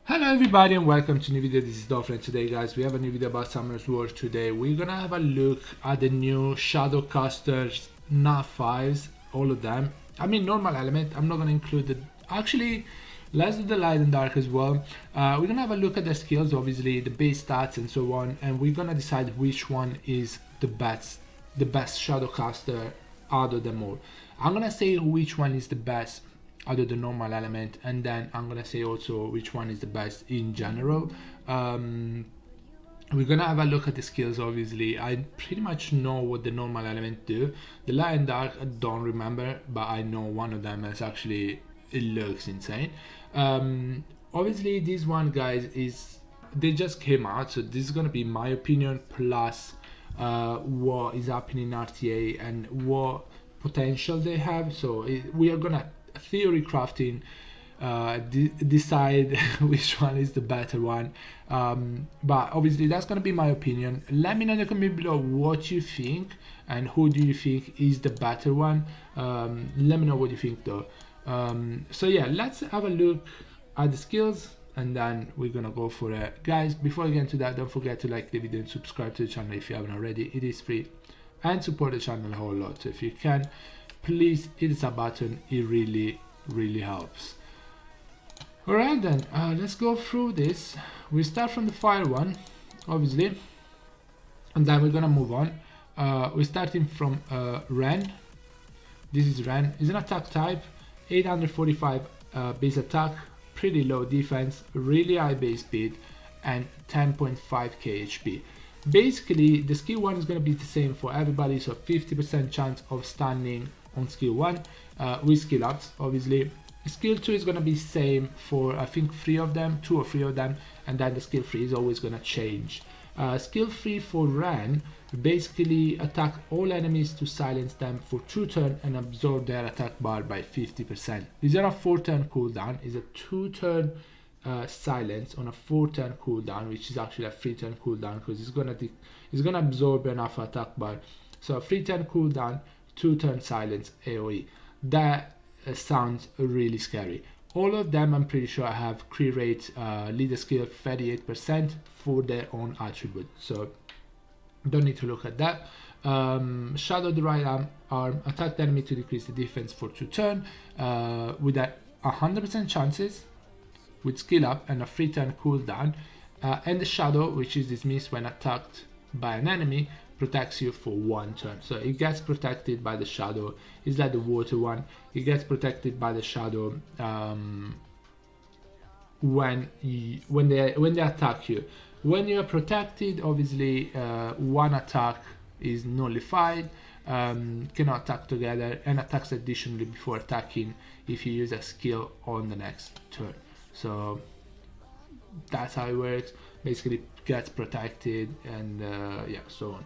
Hello everybody and welcome to a new video. This is Dolphin. Today guys we have a new video about Summoner's War. Today we're gonna have a look at the new Shadowcasters NAF 5s, all of them. I mean normal element, I'm not gonna include the actually let's do the light and dark as well. We're gonna have a look at the skills, obviously the base stats and so on, and we're gonna decide which one is the best Shadowcaster out of them all. I'm gonna say which one is the best out of the normal element, and then I'm gonna say also which one is the best in general. We're gonna have a look at the skills. Obviously I pretty much know what the normal element do. The light and dark I don't remember, but I know one of them is actually, it looks insane. Obviously this one guys is, they just came out, so this is gonna be my opinion plus what is happening in RTA and what potential they have. So we are gonna theory crafting decide which one is the better one, but obviously that's gonna be my opinion. Let me know in the comment below what you think and who do you think is the better one. Let me know what you think though. So yeah, let's have a look at the skills and then we're gonna go for it. Guys, before I get into that, don't forget to like the video and subscribe to the channel if you haven't already. It is free, and support the channel a whole lot. So if you can, please hit the sub button, it really helps. Alright then, let's go through this. We start from the fire one, obviously, and then we're gonna move on. We're starting from Ren. This is Ren. It's an attack type, 845 base attack, pretty low defense, really high base speed, and 10.5k HP. Basically the skill 1 is going to be the same for everybody, so 50% chance of standing on skill 1 with skill ups. Obviously skill 2 is going to be same for I think 2 or 3 of them, and then the skill 3 is always going to change. Skill 3 for Ren, basically attack all enemies to silence them for 2 turns and absorb their attack bar by 50%. These are a 4-turn cooldown, is a 2-turn silence on a 4-turn cooldown, which is actually a 3-turn cooldown because it's gonna absorb enough attack bar. So a 3-turn cooldown, 2-turn silence AoE. That sounds really scary. All of them I'm pretty sure have crit rate, leader skill 38% for their own attribute, so don't need to look at that. Shadow the right arm, attack the enemy to decrease the defense for 2 turns with a 100% chances with skill up and a 3-turn cooldown, and the shadow, which is dismissed when attacked by an enemy, protects you for 1 turn. So it gets protected by the shadow. It's like the water one. It gets protected by the shadow when they attack you. When you are protected, obviously 1 attack is nullified, cannot attack together, and attacks additionally before attacking if you use a skill on the next turn. So that's how it works. Basically gets protected, and yeah, so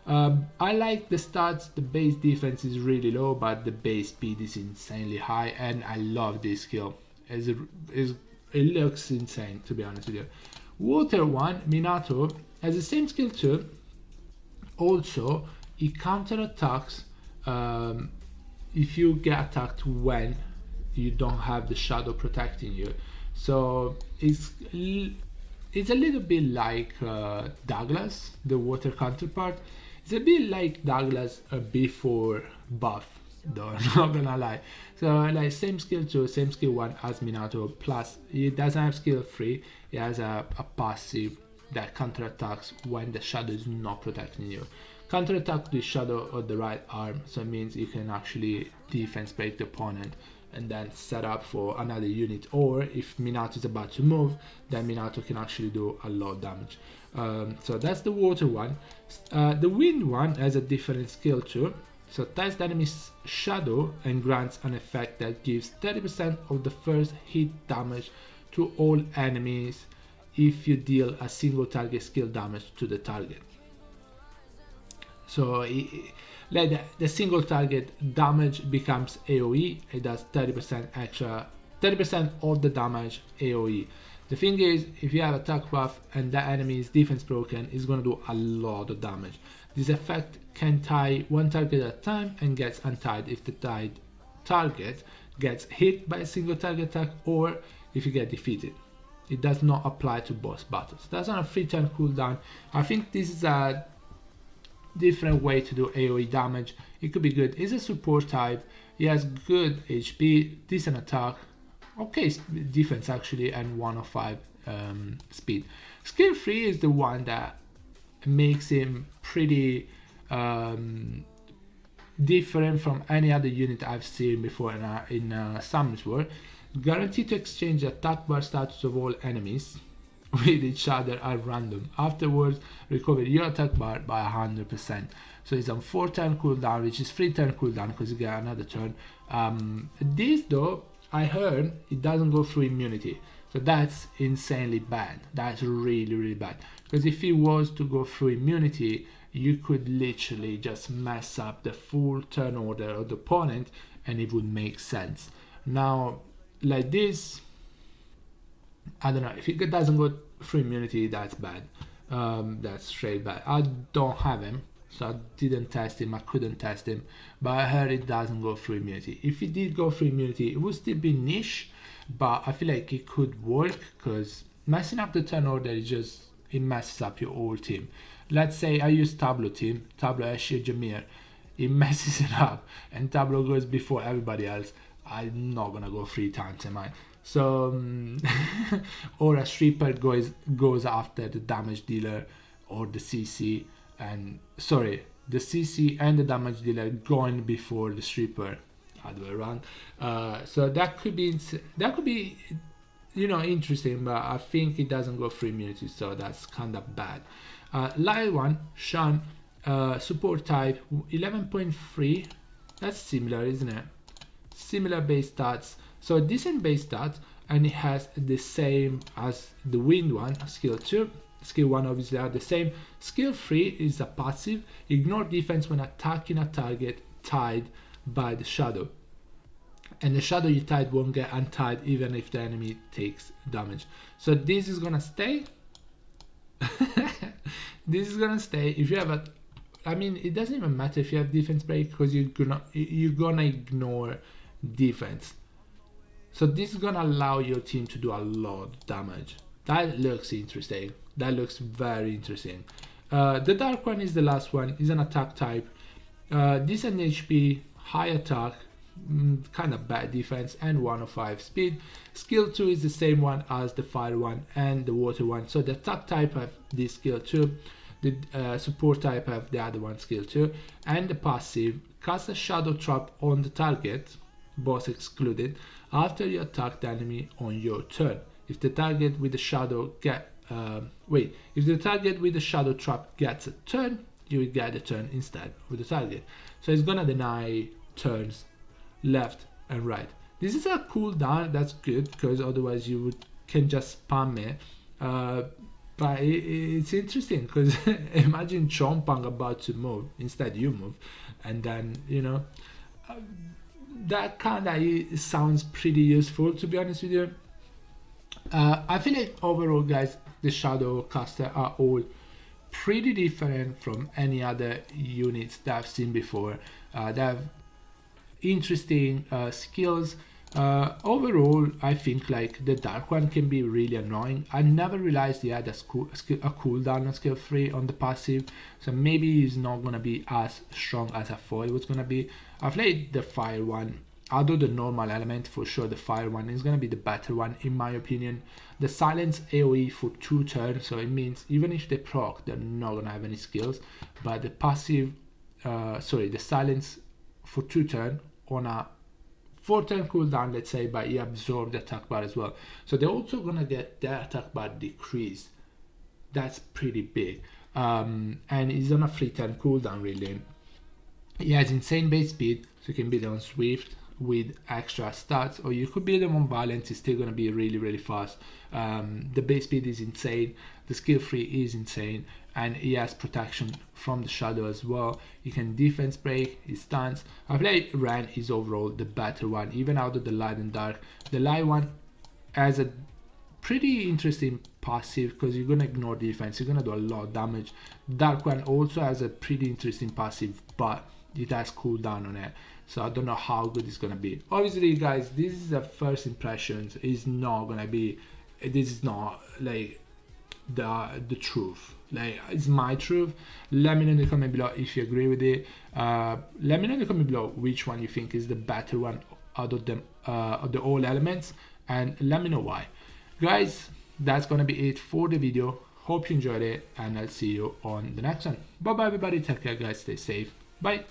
on. I like the stats. The base defense is really low, but the base speed is insanely high, and I love this skill. It looks insane, to be honest with you. Water one, Minato, has the same skill too. Also, it counter attacks if you get attacked when you don't have the shadow protecting you. So it's a little bit like Douglas, the water counterpart. It's a bit like Douglas before buff, though, I'm not gonna lie. So like same skill 2, same skill 1 as Minato, plus it doesn't have skill 3, it has a passive that counter attacks when the shadow is not protecting you. Counter attack the shadow of the right arm, so it means you can actually defense break the opponent and then set up for another unit, or if Minato is about to move, then Minato can actually do a lot of damage. So that's the water one. The wind one has a different skill too. So attacks the enemy's shadow and grants an effect that gives 30% of the first hit damage to all enemies if you deal a single target skill damage to the target. So like the single target damage becomes AoE. It does 30% extra, 30% of the damage AoE. The thing is, if you have attack buff and that enemy is defense broken, it's gonna do a lot of damage. This effect can tie 1 target at a time and gets untied if the tied target gets hit by a single target attack or if you get defeated. it does not apply to boss battles. That's on a 3-turn cooldown. I think this is a different way to do AoE damage. It could be good. He's a support type. He has good HP, decent attack, okay defense actually, and 105 speed. Skill 3 is the one that makes him pretty different from any other unit I've seen before in Summoners War. Guaranteed to exchange the attack bar status of all enemies with each other at random. Afterwards, recover your attack bar by 100%. So it's on 4-turn cooldown, which is 3-turn cooldown because you get another turn. This though, I heard it doesn't go through immunity. So that's insanely bad. That's really, really bad. Because if it was to go through immunity, you could literally just mess up the full turn order of the opponent and it would make sense. Now, like this, I don't know, if it doesn't go through immunity, that's bad. That's straight bad. I don't have him, so I didn't test him, I couldn't test him, but I heard it doesn't go through immunity. If it did go through immunity, it would still be niche, but I feel like it could work because messing up the turn order is just, it messes up your whole team. Let's say I use Tableau team, Tableau Ashir Jameer, it messes it up and Tableau goes before everybody else. I'm not gonna go 3 times, am I? So, or a sweeper goes after the damage dealer or the CC, and sorry, the CC and the damage dealer going before the sweeper, other way around. So that could be interesting, but I think it doesn't go through immunity, so that's kind of bad. Light one, Shan, support type 11.3. That's similar, isn't it? Similar base stats, so decent base stats, and it has the same as the wind one, skill 2. Skill 1 obviously are the same. Skill 3 is a passive, ignore defense when attacking a target tied by the shadow, and the shadow you tied won't get untied even if the enemy takes damage. So this is gonna stay. This is gonna stay. If you have a, I mean, it doesn't even matter if you have defense break because you're gonna ignore defense. So this is gonna allow your team to do a lot of damage. That looks interesting. That looks very interesting. The dark one is the last one. Is an attack type. Decent HP, high attack, kind of bad defense, and 105 speed. Skill 2 is the same one as the fire one and the water one. So the attack type have this skill 2. The support type have the other one, skill 2. And the passive, cast a shadow trap on the target, boss excluded, after you attack the enemy on your turn. If the target with the shadow if the target with the shadow trap gets a turn, you will get a turn instead of the target. So it's gonna deny turns left and right. This is a cooldown, that's good, because otherwise you can just spam it. But it's interesting because imagine Chompang about to move, instead you move, and then that kind of sounds pretty useful, to be honest with you. I feel like overall, guys, the Shadowcaster are all pretty different from any other units that I've seen before. They have interesting skills. Overall, I think like the dark one can be really annoying. I never realized he had a cooldown on skill 3 on the passive, so maybe he's not gonna be as strong as I thought it was gonna be. I played the fire one. Although the normal element, for sure the fire one is gonna be the better one in my opinion. The silence AoE for 2 turns, so it means even if they proc, they're not gonna have any skills. But the passive, the silence for 2 turns on a 4-turn cooldown, let's say, but he absorbed the attack bar as well. So they're also gonna get their attack bar decreased. That's pretty big. And he's on a 3-turn cooldown really. He has insane base speed, so you can build on Swift with extra stats, or you could build them on Violence. It's still gonna be really, really fast. The base speed is insane, the skill 3 is insane, and he has protection from the shadow as well. You can defense break, his stance. I feel like Ren is overall the better one, even out of the light and dark. The light one has a pretty interesting passive because you're gonna ignore defense, you're gonna do a lot of damage. Dark one also has a pretty interesting passive, but it has cooldown on it, so I don't know how good it's gonna be. Obviously, guys, this is the first impressions. It's not gonna be this is not like the truth. Like, it's my truth. Let me know in the comment below if you agree with it. Let me know in the comment below which one you think is the better one out of them, of the all elements, and let me know why. Guys, that's gonna be it for the video. Hope you enjoyed it, and I'll see you on the next one. Bye bye everybody, take care guys, stay safe, bye.